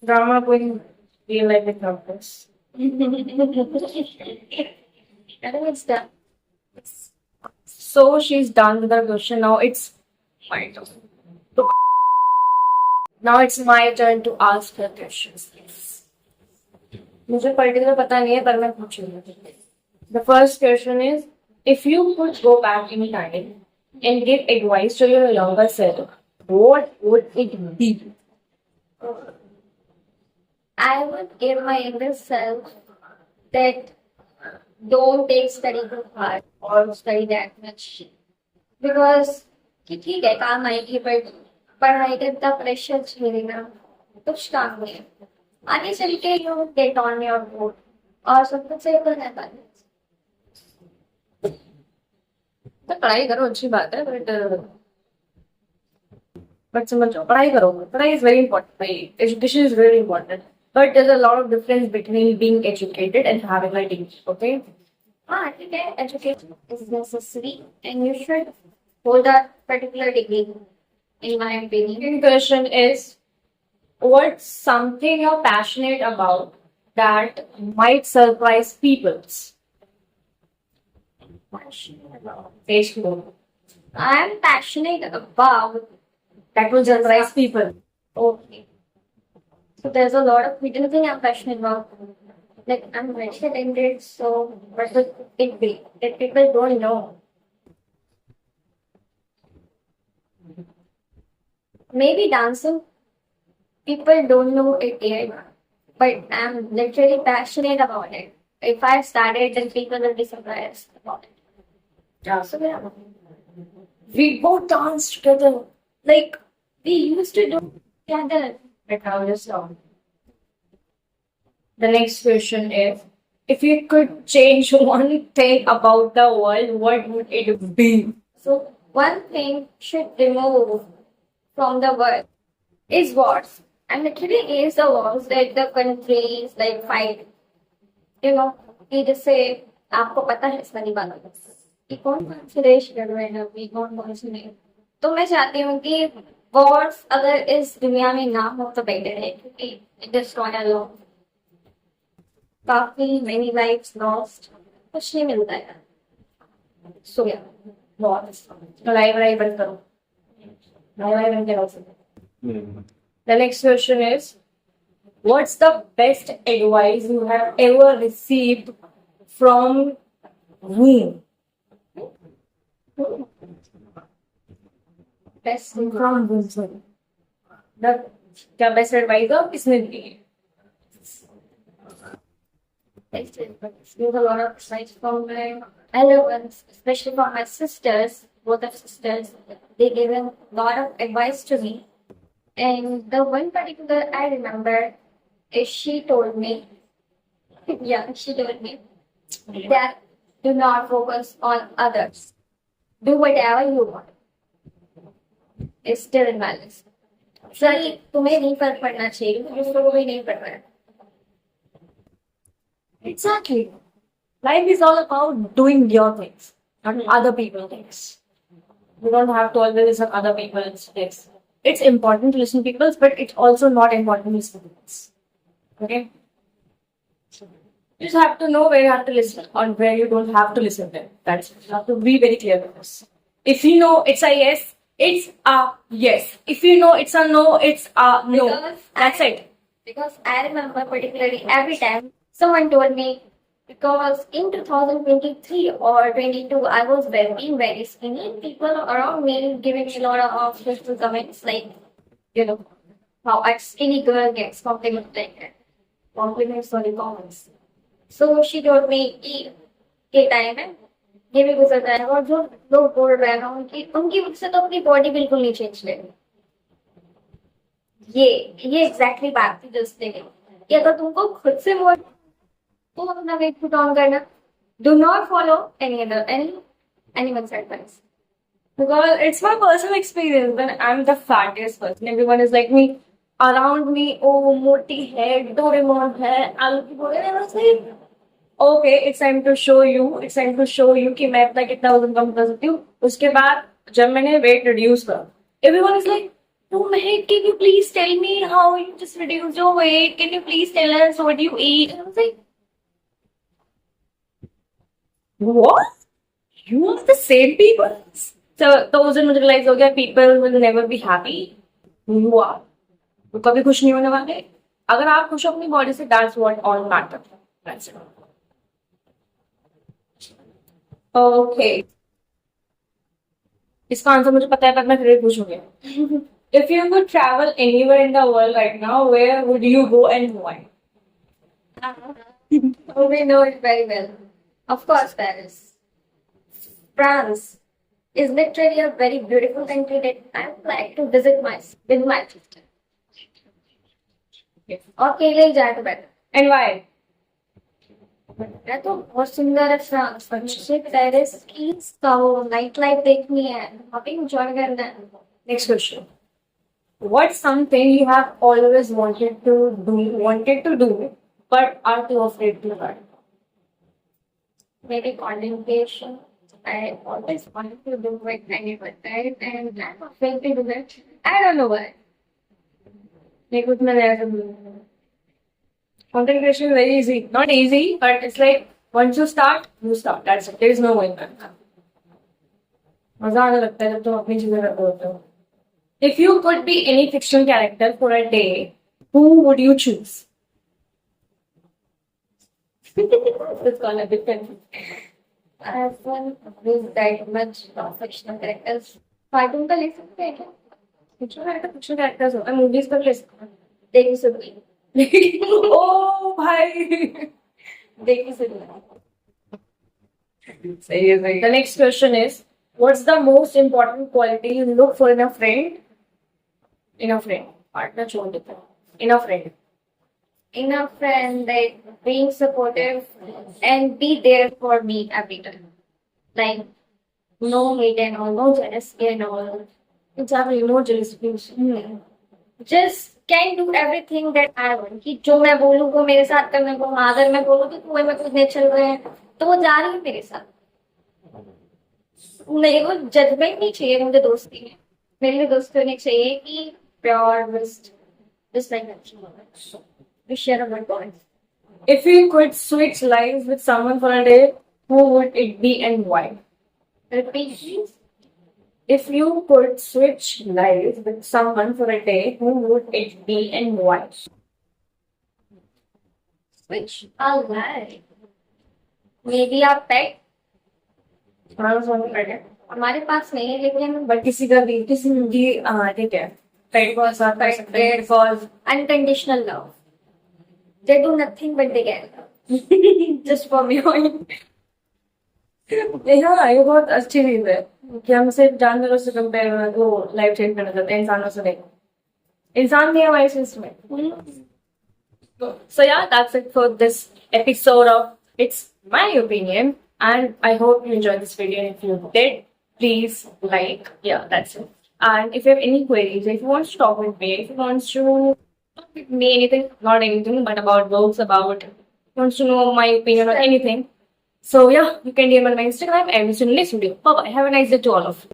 Drama queen real life examples. I think it's done. So she's done with her question. Now it's my turn. Now it's my turn to ask her questions. मुझे particular पता नहीं है पर मैं पूछूंगी. The first question is, if you could go back in time and give advice to your younger self, what would it be? I would give my younger self that don't take study too hard or study that much. Because कि ठीक है काम आएगी but पढ़ाई का इतना pressure झेलना कुछ काम नहीं है. आगे चल के you get on your board और सब कुछ सही तो रहता है. तो पढ़ाई करो अच्छी बात है बट समझो पढ़ाई करो. पढ़ाई is very important. Education is very important. But there's a lot of difference between being educated and having a degree, okay? हाँ ठीक है education is necessary and you should hold a particular degree in my opinion. Second question is, what's something you're passionate about that might surprise people? I'm passionate about. That will surprise people. Okay. So there's a lot of hidden thing I'm passionate about. Like I'm very talented, so but it be that people don't know. Maybe dancing. People don't know it yet, but I'm literally passionate about it. If I started, then people will be surprised about it. Yeah. So yeah, We both dance together. like we used to do together. But now just now. The next question is, if you could change one thing about the world, what would it be? So one thing should remove from the world is wars. And literally is the wars that the countries like fight. You know, कि जैसे आपको पता है इस वाली बात कि कौन कौन से देश लड़ रहे हैं अभी कौन कौन से नहीं. तो मैं चाहती हूँ कि वॉर्स अगर इस दुनिया में ना हो तो बेटर है क्योंकि इट इज नॉट अलोन. काफी मेनी लाइफ्स लॉस्ट कुछ नहीं मिलता है. सो या वॉर्स. Live बंद करो. Live बंद करो. The next question is, what's the best advice you have ever received from whom? Best From whom, sorry. The best advice of किसने दी है? There's a lot of advice from my elder ones, especially from my sisters, both of sisters. They gave a lot of advice to me. And the one particular I remember is she told me, she told me that do not focus on others. Do whatever you want. It's still in balance. सही तुम्हें नहीं फर्क पड़ना चाहिए दूसरों को भी नहीं पड़ रहा है. Exactly. Life is all about doing your things, not other people's things. You don't have to always listen to other people's things. It's important to listen to people's, but it's also not important to listen to people's. Okay? You just have to know where you have to listen and where you don't have to listen to them. That's it. You have to be very clear with this. If you know it's a yes, it's a yes. If you know it's a no, it's a no. That's it. Because I remember particularly every time someone told me, because in 2023 or 22, I was being very skinny. People around me giving me a lot of hateful comments like, you know, how a skinny girl gets compliments like that. Compliments on the comments. So she told me कि ये time है ये भी गुजर जाएगा और जो लोग बोल रहे हैं उनकी वजह से तो अपनी बॉडी बिल्कुल नहीं चेंज करेगी. ये एग्जैक्टली बात थी जस्ट कि अगर तुमको खुद से वो तो अपना वेट पुट ऑन करना. Do not follow anyone's advice. Because it's my personal experience when I'm the fattest person. Everyone is like me, around me, oh, moti hai, Doraemon hai, आलू की बोले. I was like, okay, it's time to show you कि मैं अपना कितना वजन कम कर सकती हूँ. उसके बाद जब मैंने weight reduce करा, everyone is like, "Oh, Mehak, can you please tell me how you just reduced your weight? Can you please tell us what you eat?" And I was like, What? You are the same people? So, तो उस दिन मुझे realize हो गया people will never be happy. You are. वो कभी खुश नहीं होने वाले. अगर आप खुश हो अपनी बॉडी से, that's what all matter. That's it. Okay. इसका आंसर मुझे पता है पर मैं फिर भी पूछूंगी. If you could travel anywhere in the world right now, where would you go and why? "Oh, we know it very well. Of course, Paris. France is literally a very beautiful country that I would like to visit with my sister. और अकेले ही जाए तो better. And why? मैं तो बहुत सुंदर है France. मुझे पेरिस की नाइट लाइफ देखनी है, वहाँ पे एंजॉय करना है. Next question. What's something you have always wanted to do, but are too afraid to try? Maybe contemplation. I always wanted to do it, I never tried, and I'm afraid to do it. I don't know why. Like with my content creation is very easy. Not easy, but it's like once you start, you start. That's it. There is no going back. मजा आने लगता है जब तुम अपनी चीजें करते होते हो. If you could be any fictional character for a day, who would you choose? It's gonna be fun. I haven't read that much fictional characters. Cartoon का ले सकते हैं क्या? Fictional characters होता है, movies का भी ले सकते हैं. देखी सुनी. Oh भाई. देखी सुनी. The next question is, what's the most important quality you look for in a friend? Partner छोड़ देते हैं. In a friend. In a friend, like being supportive and be there for me every time. Like no hate and all, no jealousy and all. Exactly, no jealousy. Just can do everything that I want. कि जो मैं बोलूँ वो मेरे साथ करने को. अगर मैं बोलूँ कि कुएं में कूदने चल रहे हैं तो वो जा रही है मेरे साथ. मेरे को जजमेंट नहीं चाहिए मुझे दोस्ती में. मेरे लिए दोस्ती होनी चाहिए कि pure just like that. We share a good bond. If you could switch lives with someone for a day, who would it be and why? Repeat please. If you could switch lives with someone for a day, who would it be and why? Which alright. Maybe our pet. हमारे पास नहीं है लेकिन But किसी का भी ठीक है. Pet को साथ कर सकते हैं because unconditional love. They do nothing but they get love. Just for me only. हाँ, ये बहुत अच्छी चीज है कि हम सिर्फ जानवरों से कंपेयर वो लाइफ चेंज करना चाहते हैं, इंसानों से नहीं. इंसान भी हमारे system. So yeah, that's it for this episode of It's My Opinion, and I hope you enjoyed this video. And if you did, please like. Yeah, that's it. And if you have any queries, if you want to talk with me, if you want to talk with me anything, not anything, but about books, about wants to know my opinion on anything. So yeah, you can DM on my Instagram and we'll see you in the next video. Bye bye. Have a nice day to all of you.